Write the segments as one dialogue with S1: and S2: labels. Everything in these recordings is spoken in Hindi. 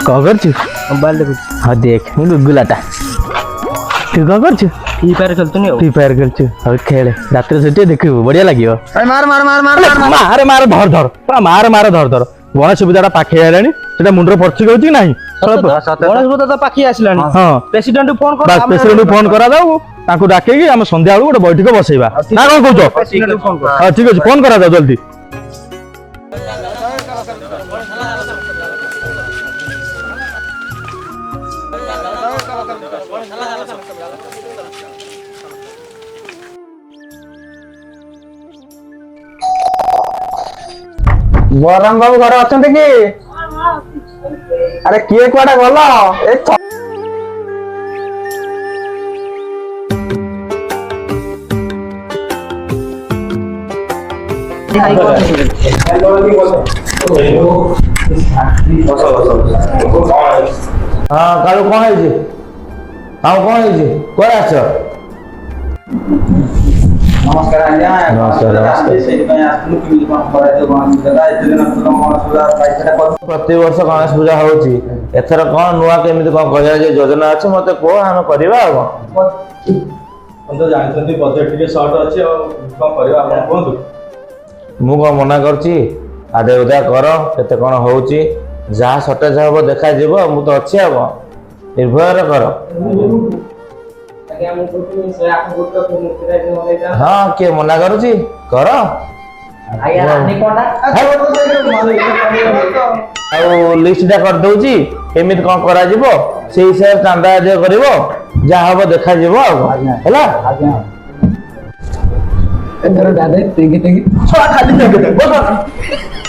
S1: कौन करछु
S2: मोबाइल देखु।
S1: हाँ देख मैं गुगुलाटा तू कौन करछु
S2: फ्री फायर खेलतनी हो।
S1: फ्री फायर खेलछु अब खेले रात रे सेटे देखिबो बढ़िया लागियो
S2: अरे मार मार मार मार
S1: मार मार धर धर पूरा मार मार धर धर गणेश पूजाटा पाखे आलानी सेटा मुंडरे परछि गउछि कि नाही
S2: गणेश पूजा तो पाखी आसलानी।
S1: हां
S2: प्रेसिडेंट फोन कर
S1: बस प्रेसिडेंट फोन करा दाऊ ताको डाके कि हम संध्या बेलू गोटे बैठक बसेबा ना कोन कहतो
S2: प्रेसिडेंट फोन कर।
S1: हां ठीक अछि फोन करा दाऊ जल्दी
S2: बरम बाबू घर अछंते कि अरे किए कुआडा गलो ए
S1: हाँ कालू कौन है जी हाँ कौन है जी कौन आछो
S2: नमस्कार आज्ञा
S1: नमस्कार, नमस्कार।
S2: से ପାଇଁ ଆସିଲୁ कि कोन करे तो गणेश पूजा एते दिन तो गणेश पूजा पैसा कर
S1: प्रति वर्ष गणेश पूजा होची एथर कौन नुआ केमिति कौन करिया जे योजना अछि मते को हम करबा
S3: हम तो जानते बजेट टिके शॉर्ट अच्छे और कम करवा आपण कोंतु
S1: मु को मना करची आदे उदया कर केते कोन होची जहा सटेज हबो देखा जेबो मु तो अछि अब निर्भर कर
S2: आज्ञा मु कोठी से आप गुट को मुक्ति रे होइता
S1: हाँ के मना करूची कर
S2: आया रानी कोटा
S1: ଆଉ ଲିଷ୍ଟଟା କରିଦଉଛି କେମିତି କ'ଣ କରାଯିବ ସେଇ ହିସାବରେ ଚାନ୍ଦା ଆଦାୟ କରିବ ଯାହା ହବ ଦେଖାଯିବ ଆଉ ହେଲା
S2: आज्ञा एथर दादे तेगी तेगी छोड़ा खाली तेगी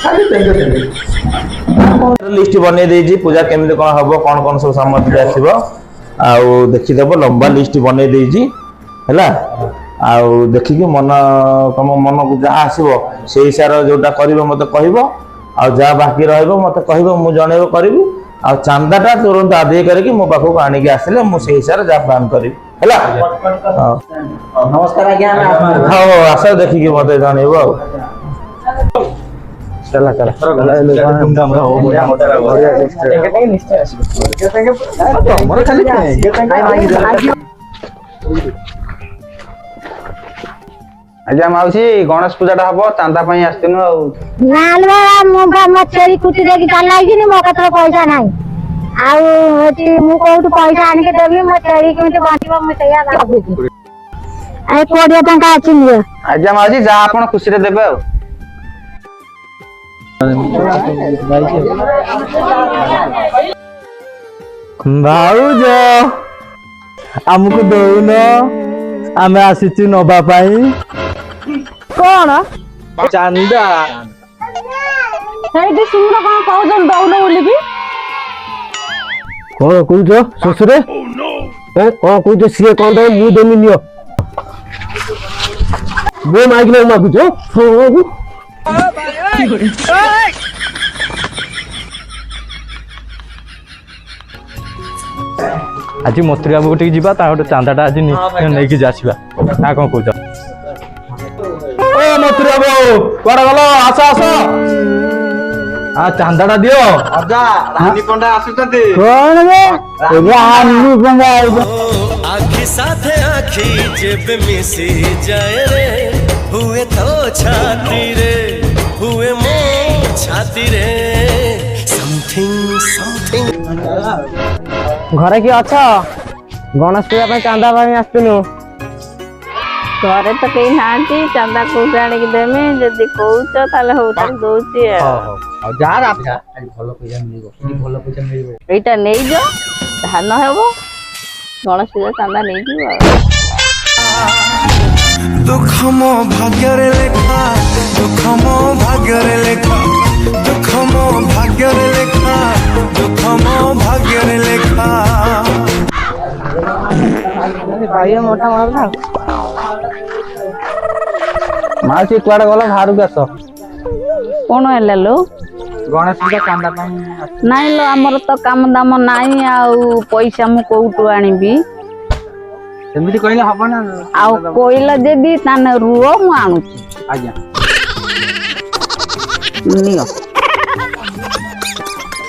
S2: खाली तेगी
S1: लिस्ट बନେଇ ଦେଇଛି ପୂଜା କେମିତି କ'ଣ ହବ କ'ଣ କ'ଣ ସବୁ ସାମଗ୍ରୀ ଆସିବ ଆଉ ଦେଖିଦେବ ଲମ୍ବା ଲିଷ୍ଟ ବନେଇ ଦେଇଛି ହେଲା ଆଉ ଦେଖିକି ମନ ତମ ମନକୁ ଯାହା ଆସିବ ସେଇ ହିସାବରେ ଯୋଉଟା କରିବ ମତେ କହିବ ଆଉ ଯାହା ବାକି ରହିବ ମତେ କହିବ ମୁଁ ଜଣେଇବ କରିବି ଆଉ ଚାନ୍ଦାଟା ତୁରନ୍ତ ଆଦାୟ କରିକି ମୋ ପାଖକୁ ଆଣିକି ଆସିଲେ ମୁଁ ସେଇ ହିସାବରେ ଯାହା ପ୍ଲାନ୍ କରିବି ହେଲା
S2: नमस्कार आज्ञा
S1: ହଉ ଆସ ଦେଖିକି ମତେ ଜଣେଇବ ଆଉ चला चला
S2: आज्ञा माउसी गणेश पूजाटा हबो चांदा पई आस्तिनु
S4: नालवा मो छेरी कुटी देकी चलाई मो कतरे पैसा नाही आउ होती मु कोउठ पैसा आनि के देबी मो छेरी केमिति बांटिबो मु तैया भाबुची आइ 20 टंका अछि नियो
S2: आज्ञा माउसी जा आपण खुशी रे देबे
S1: भाउज आमको दौन आमे आसीची नबा पाई
S4: कोन
S2: चांदा
S4: हेडी सुंदर कोन कहउजन दौन बोली की
S1: कोन कहउछ ससुरे ए कोन कहउछ सिए कोन दे मु देनी नियो बो मागिले मागुछ आज मत्री बाबू गोटे जीवा ता गोटे चांदाटा आज नहीं कि जासिबा ना कोन कहउछ ओ मत्री बाबू कोडा गलो आस आस आ चांदाटा दियो
S2: आजा रानी पंडा आसुचंती
S1: कोन बे रानी पंडा
S5: आखी साथे आखी जब मिसी जाए रे हुए तो छाती रे हुए मो छाती रे समथिंग समथिंग
S1: घरे कि अछ गणेश पूजा पे चांदा पाई आस्तनु
S6: घरे तो कहीं नांती चांदा कोउठ आने की देमे जदी कहउछ ताले हो ताले दोची
S2: आ जा रा आज भलो पैसा मिलिबो
S6: एटा नै जो धान हेबो गणेश पूजा चांदा नै जीव
S5: दुख मो भाग्य रे लेखा दुख मो भाग्य रे लेखा दुख मो भाग्य रे लेखा दुख मो भाग्य रे लेखा
S6: भाई मोटा मारला
S2: माउसी कुआडा गलो बाहर के आस
S6: कोन हेला लो
S2: गणेश पूजा चांदा पई
S6: नाइ लो हमर तो काम दाम नाइ आउ पैसा मु कोउटु आनिबी
S2: एमिति कहले हबो ना
S6: आउ कोइला जेदी ताने रुओ मु आनुची
S2: आज्ञा
S6: नियो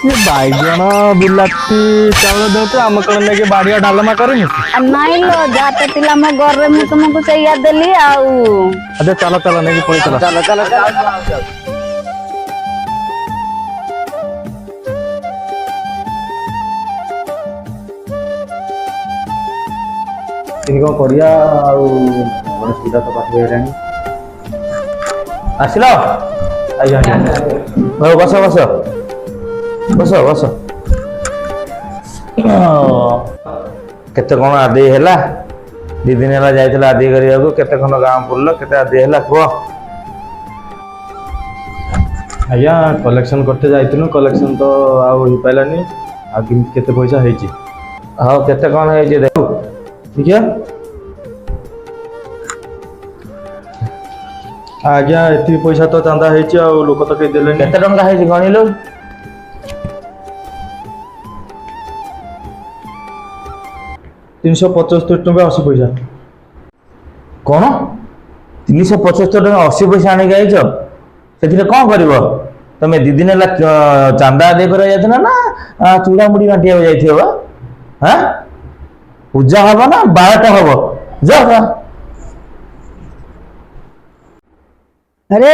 S3: ବାଇଗଣ ବିଲାତି ଚାଉଳ ଦଉଛୁ ଆମ କଣ ନେଇକି ବାଡ଼ିଆ ଡାଲମା କରିନି
S6: ନାଇଁ ଲୋ ଯାତେ ଥିଲା ମୋ ଘରରେ ମୁଁ ତୁମକୁ ସେଇଆ ଦେଲି ଆଉ
S3: ଆଚ୍ଛା ଚାଲ ଚାଲ ନେଇକି ପଳେଇ ଚାଲ
S1: କଣ କରିବା ଆଉ ଗଣେଶ ପୂଜା ତ ପାଖରେ ହେଲାଣି। ଆସିଲ? ଆଜ୍ଞା ଆଜ୍ଞା ହଉ ବସ ବସ ବସ ବସ। କେତେ କଣ ଆଦେଇ ହେଲା? 2 ଦିନ ହେଲା ଯାଇଥିଲା ଆଦେଇ କରିବାକୁ, କେତେ ଖଣ୍ଡ ଗାଁ ବୁଲିଲ, କେତେ ଆଦେଇ ହେଲା କୁହ?
S3: ଆଜ୍ଞା କଲେକ୍ସନ କରତେ ଯାଇଥିଲୁ, କଲେକ୍ସନ ତ ଆଉ ହେଇପାରିଲାନି। ଆଉ କେତେ ପଇସା ହେଇଛି?
S1: ହଉ କେତେ କଣ ହେଇଛି ଦେଖୁ ଦେଖିଆ।
S3: ଆଜ୍ଞା ଏତିକି ପଇସା ତ ଚାନ୍ଦା ହେଇଛି, ଆଉ ଲୋକ ତ କେହି ଦେଲେନି।
S1: କେତେ ଟଙ୍କା ହେଇଛି ଗଣିଲୁ?
S3: 375 ଟଙ୍କା 80 ପଇସା।
S1: କଣ 375 ଟଙ୍କା 80 ପଇସା ଆଣିକି ଆଇଛ? ସେଥିରେ କଣ କରିବ? ତମେ 2 ଦିନ ହେଲା ଚାନ୍ଦା ଆଦାୟ କରିବାକୁ ଯାଇଥିଲ ନା ଚୁଡ଼ା ମୁଢି ବାଣ୍ଟିବାକୁ ଯାଇଥିବ ବା? ହଁ ପୂଜା ହବ ନା 12ଟା ହବ? ଯା
S7: अरे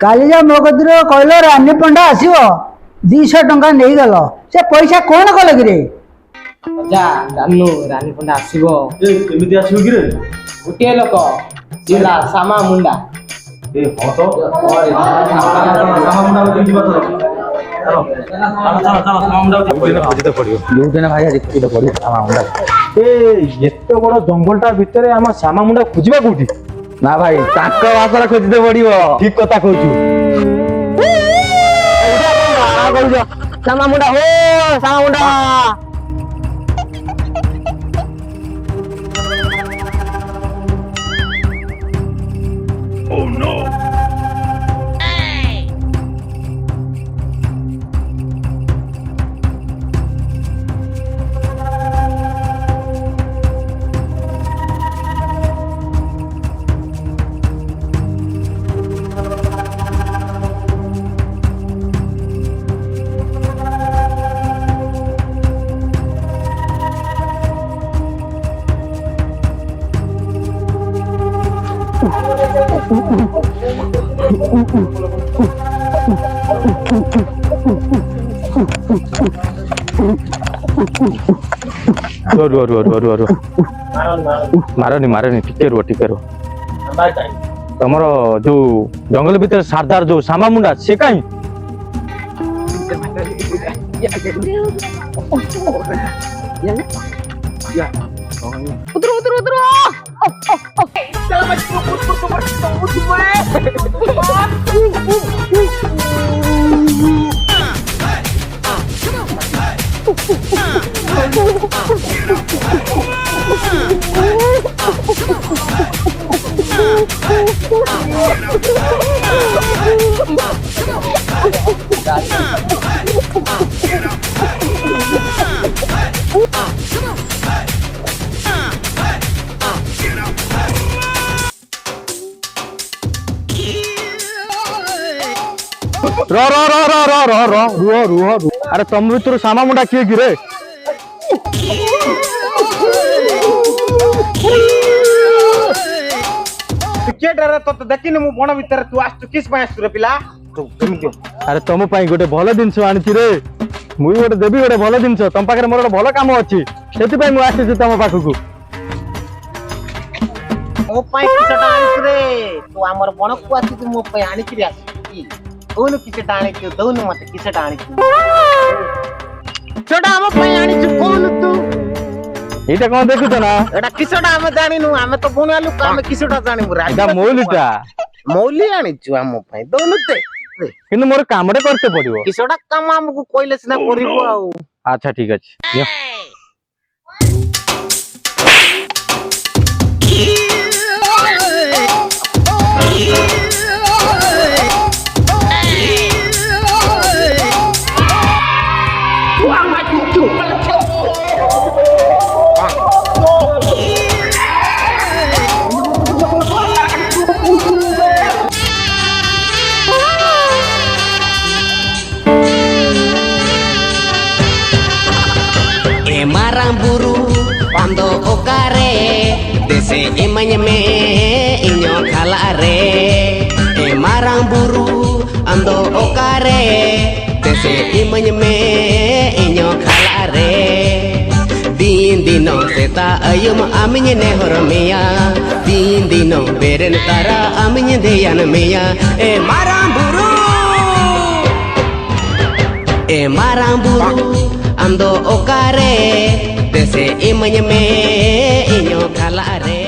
S7: काली जा मो कतिर कहल रानी पंडा आसो 200 टंका नहीं गल से पैसा कौन कल कि
S2: जा जानू रानी पंडा आसीबो
S3: କେମିତି ଆସିବ କି ରେ?
S2: गोटे लोक जिला सामा मुंडा
S3: ଏ ହଁ ତ ଏତେ ବଡ ଜଙ୍ଗଲଟା ଭିତରେ ଆମ ଶ୍ୟାମା ମୁଣ୍ଡା ଖୋଜିବା କୋଉଠି?
S1: ନା ଭାଇ ତାଙ୍କ ଭାଷାରେ ଖୋଜିତେ ପଡିବ।
S3: ଠିକ କଥା କହୁଛୁ।
S7: सामा मुंडा हो सामा मुंडा
S3: ମାରନି ମାରନି ଟିକେ ରୁହ ଟିକେ ରୁହ। ତମର ଯୋଉ ଜଙ୍ଗଲ ଭିତରେ ସାରଦାର ଯୋଉ ଶ୍ୟାମା ମୁଣ୍ଡା ସେ କାହିଁ? ରୁହ ଆରେ ତମ ଭିତରୁ ଶ୍ୟାମା ମୁଣ୍ଡା କିଏ କି ରେ?
S2: देखनी मु बण भीतर तू आसु किस पाए आसु रे पिला
S3: अरे तुम पाई गोटे भल जिनस आनी रे मुई गोटे देवी गोटे भल जिनस तुम पाखे मोर गोटे भल काम अच्छी से मुझे आसी तुम पाखक
S2: मो पाए किसटा आनिस रे तू हमर बण को आसी मो पाए आनी कि आसी कोन किसटा आनी कि दउन मते किसटा आनी छोटा हम पाए आनी छु कोन तू
S3: एटा कोन देखुत ना
S2: एटा किसटा हम जानिनु हम तो बुनिया लोक हम किसटा जानिबु
S3: एटा मौलिटा
S2: मौली आनी छु हम पाए दउन ते
S3: किंतु मोर कामडे करते पड़िबो
S2: किसटा काम हमकु कोइले सिना करिबो आ
S3: अच्छा ठीक अछि
S8: dese imanya me inyo khala re marang buru ando okare dese imanya me inyo khala re din dino seta ayum aminye ne hormeya din dino beren tara aminye deyan meya marang buru ando okare dese imanya me inyo khala re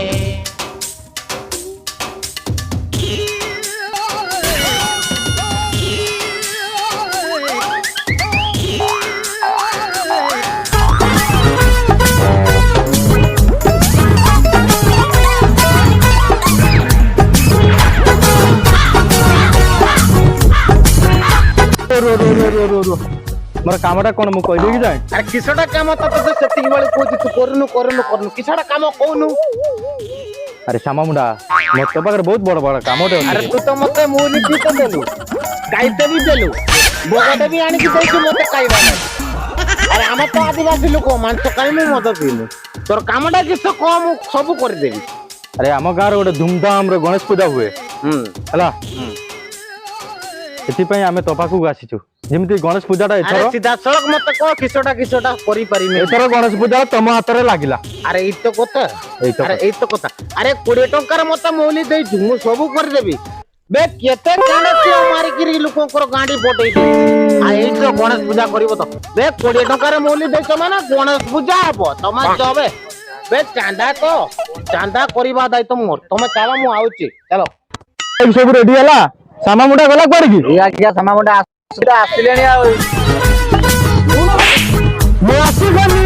S3: ମୋର କାମଟା କଣ ମୁଁ କହିଦେବି କି ଯାଏ?
S2: ଆରେ କିସଟା କାମ ତତେ ତ ସେତିକି ବେଳେ କହୁଛି ତୁ କରୁନୁ କିସଟା କାମ କହୁନୁ?
S3: ଆରେ ଶ୍ୟାମ ମୁଣ୍ଡା ମୋ ତୋ ପାଖରେ ବହୁତ ବଡ ବଡ କାମଟେ
S2: ଆରେ
S3: ଅଛି।
S2: ତୁ ତ ମତେ ମୁଲି ତ ଦେଲୁ ଗାଈଟେ ବି ଦେଲୁ ବଗଟେ ବି ଆଣିକି ଦେଇଛୁ ମତେ ଖାଇବା ନାହିଁ। ଆରେ ଆମେ ତ ଆଦିବାସୀ ଲୋକ ମାଂସ ଖାଇମୁ ମଦ ପିଇମୁ ତୋର କାମଟା କିସ କହ ମୁଁ ସବୁ କରିଦେବି।
S3: ଆରେ ଆମ ଗାଁରେ ଗୋଟେ ଧୁମଧାମରେ ଗଣେଶ ପୂଜା ହୁଏ ହେଲା ସେଥିପାଇଁ ଆମେ ତୋ ପାଖକୁ ଆସିଛୁ ଯେମିତି ଗଣେଶ ପୂଜାଟା
S2: ଆରେ
S3: ଏଥର
S2: ସିଧାସଳଖ ମତେ କହ କିସଟା କରିପାରିମି।
S3: ଏଥର ଗଣେଶ ପୂଜା ତମ ହାତରେ ଲାଗିଲା।
S2: ଆରେ ଏଇତ କଥା
S3: ଏଇତ
S2: ଆରେ ଏଇତ କଥା ଆରେ 20 ଟଙ୍କାର ମତେ ମୌଲି ଦେଇଛୁ ମୁଁ ସବୁ କରିଦେବି ବେ କେତେ କାଣ୍ଡ କିଏ ମାରିକିରି ଲୋକଙ୍କର ଗାଣ୍ଡି ପଟେଇଛି ଆଉ ଏଇଠି ତ ଗଣେଶ ପୂଜା କରିବ ତ ବେ 20 ଟଙ୍କାର ମୌଲି ଦେଇଛ ମାନେ ଗଣେଶ ପୂଜା ହବ ତମେ ଯବେ ବେ ଚାନ୍ଦା କରିବା ଦାୟିତ୍ୱ ମୋର ତମେ ଚାଲ ମୁଁ ଆଉଛି ଚାଲ
S3: ସବୁ ରେଡି ହେଲା ଶ୍ୟାମ ମୁଣ୍ଡା ଗଲା କୁଆଡେ କି?
S7: ଆଜ୍ଞା ସାମା ମୁଣ୍ଡା ଆସିଲେଣି ଆଉ
S3: ମୁଁ ଆସିଗଲି।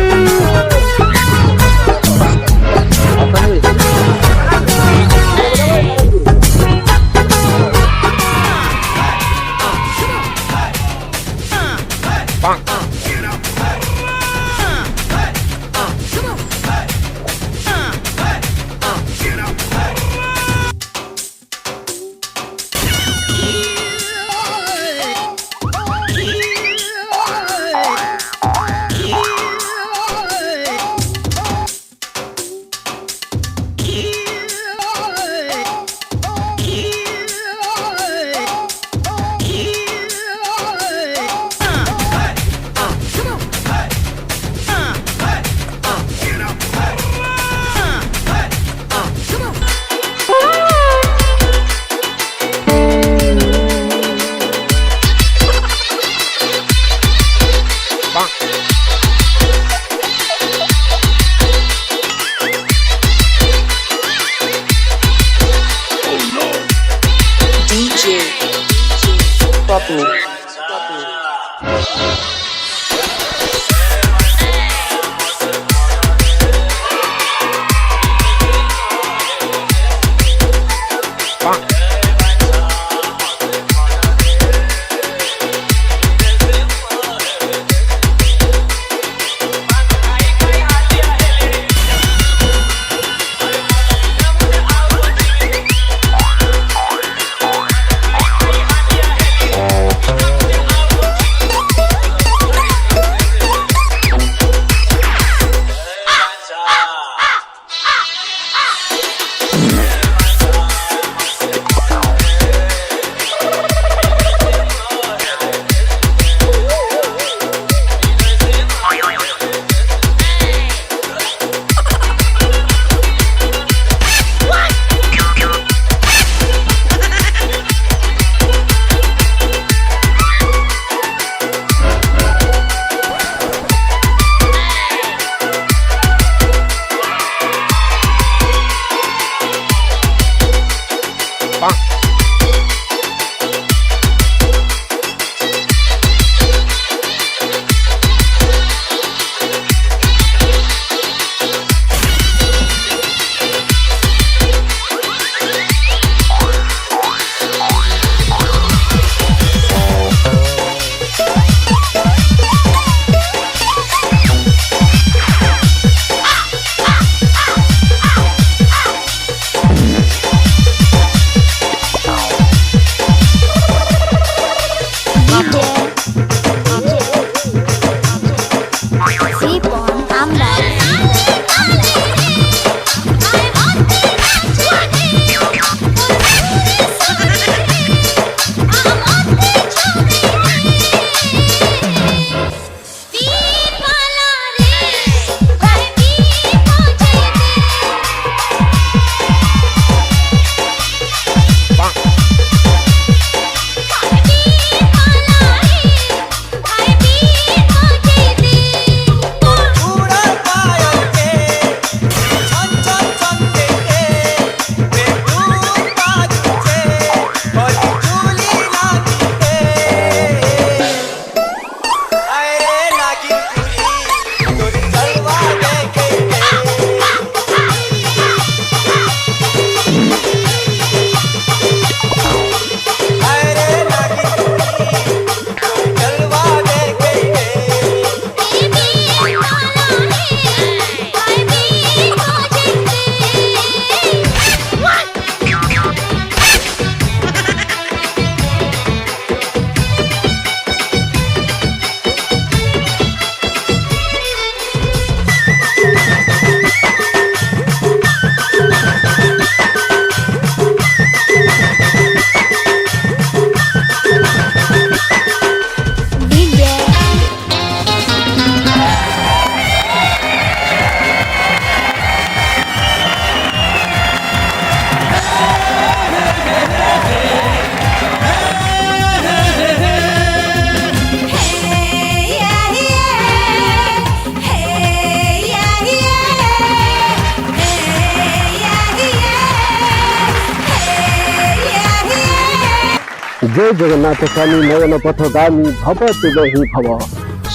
S3: जय जगन्नाथ स्वामी नयन पथगामी भव तुम ही भव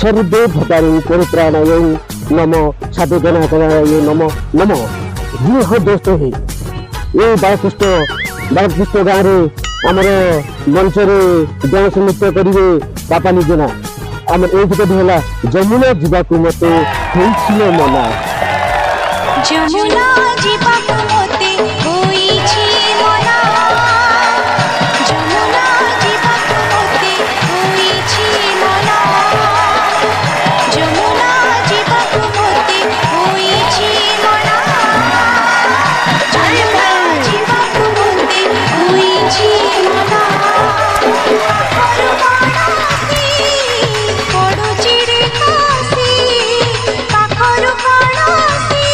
S3: सर्वे भतारी परित्राणाय नम साधुजनाय नम नम ही दोस्त ही ये बालकृष्ण गाँव में आमर मंच गणेश नृत्य करेंगे बापा निजना आम ये है जमुना जावाक मत मना
S9: जमुना जीवाक मोते होईछि मना जमुना जीवाक मोते होईछि मना जमुना जीवाक मोते होईछि मना जमुना जीवाक मोते होईछि मना पड़ोची रे कासी पाखरु कणासी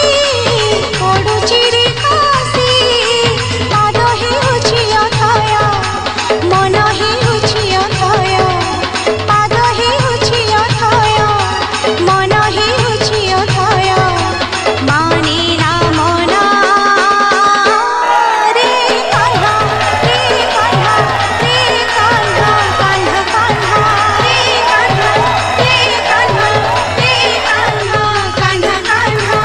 S9: पड़ोची रे कासी पाद ही होछि अथाया मन ही होछि अथाया पाद ही होछि अथाया मन ही होछि अथाया माने ना मना रे कान्हा रे कान्हा रे कान्हा कान्हा कान्हा रे कान्हा रे कान्हा रे कान्हा कान्हा कान्हा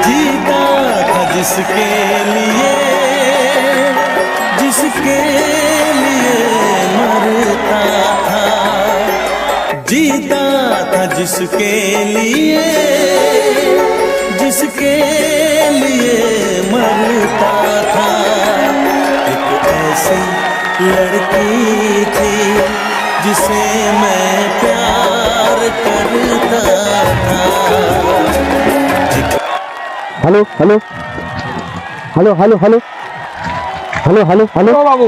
S5: जीता था जिसके लिए मरता था जीता था जिसके लिए मरता था एक ऐसी लड़की थी जिसे मैं प्यार करता था
S3: hello hello hello hello hello hello hello hello
S2: बाबू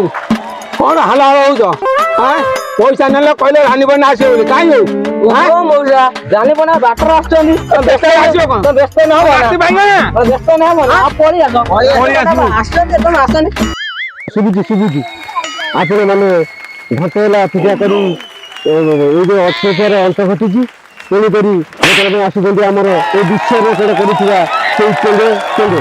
S2: कौन हला हो पैसा नेले कहले रानी बना आसे बोली काई हो
S7: मौजा जानी बना बाटर आछनी
S2: तो व्यस्त आसियो कौन
S7: तो व्यस्त न हो
S2: राती भाई ना
S7: तो व्यस्त न हो आप पड़ी आसो
S2: पड़ी आसो।
S7: आसन एकदम आसन
S3: शुभुजी आपण माने घटेला पूजा करी ये जो अत्याचार अंत घटी तेणु करी लोक आसुँच आमर ये विषय रेकर्ड करुवा से केंद्र हेलो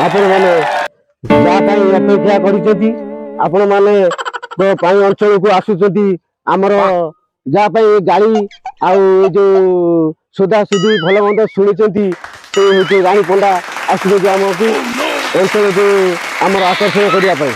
S3: आपण माने अपेक्षा करिसेंती आपण माने तो पाई अंचल को आसुचंती आमर जहाँ गाड़ी आउ जो सुधा सुधी भल मंद शुणुंट से रानी पंडा आसुचंती आमको अंचल जो आमर आकर्षण करने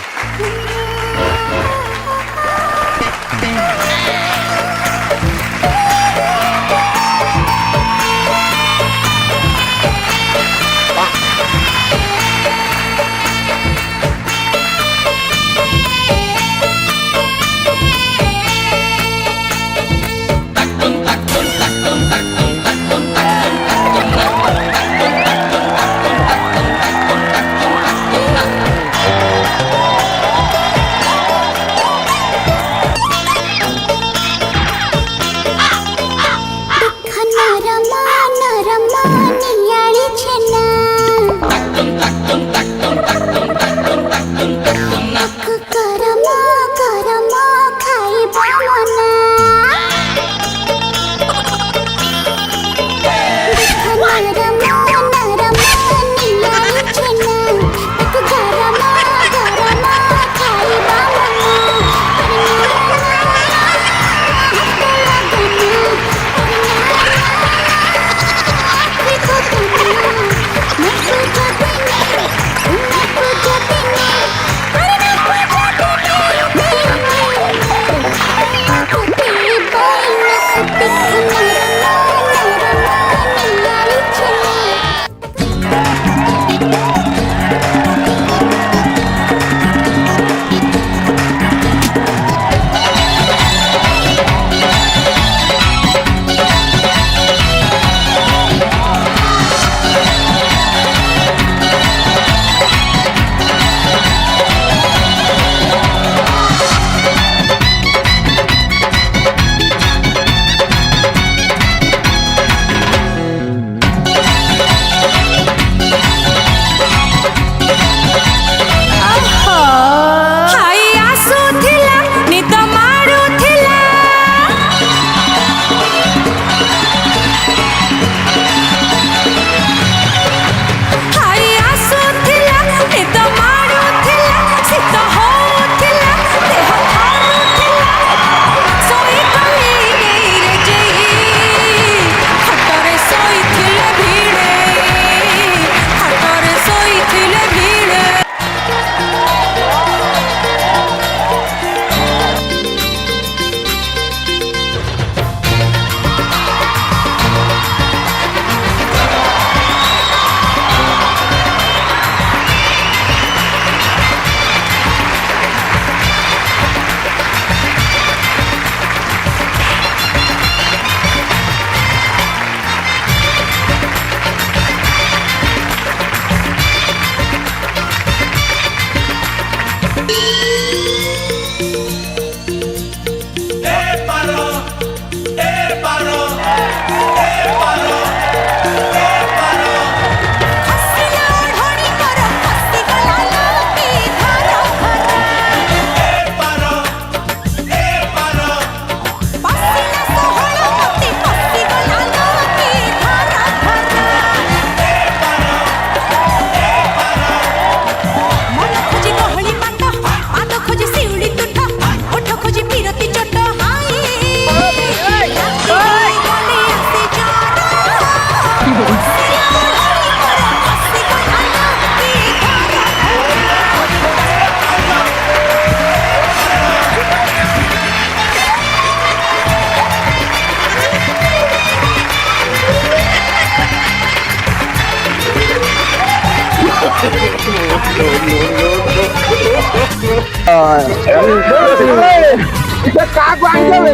S2: କାହାକୁ ଆଣିଦେବେ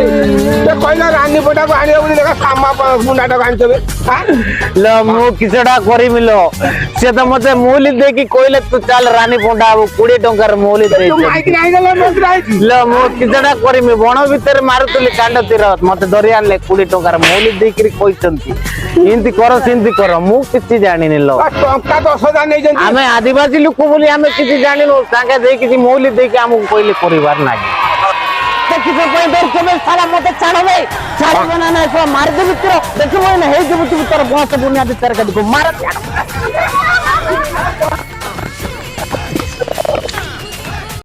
S2: ସେ କହିଲା ରାନୀ ପଟାକୁ ଆଣିବ ବୋଲି ଦେଖ ସାମା ମୁଣ୍ଡାଟାକୁ ଆଣିଦେବେ
S10: लो मु किछड़ा करिमि लो से तो मते मूली देकी कोइले तू चल रानी पोंडा 20 टंकार मूली दे लो मु किछड़ा करिमि बण भीतर मारुतली कांड तीर मते दरिया ले 20 टंकार मूली देकी कहिसंती इंती करो मु किछि जानिनि लो
S2: ଟଙ୍କା 10,000 ନେଇଛନ୍ତି
S10: आमे आदिवासी लोक बोली आमे किछि जानिनो तांगे दे किछि मूली देकी हमु कोइले परिवार नाही देखि तो कोई डर के साला मते छाड़बे छाड़बे ना ना मार दे भितर देखबो ना हे जे भितर बस बुनियादी तरका को मार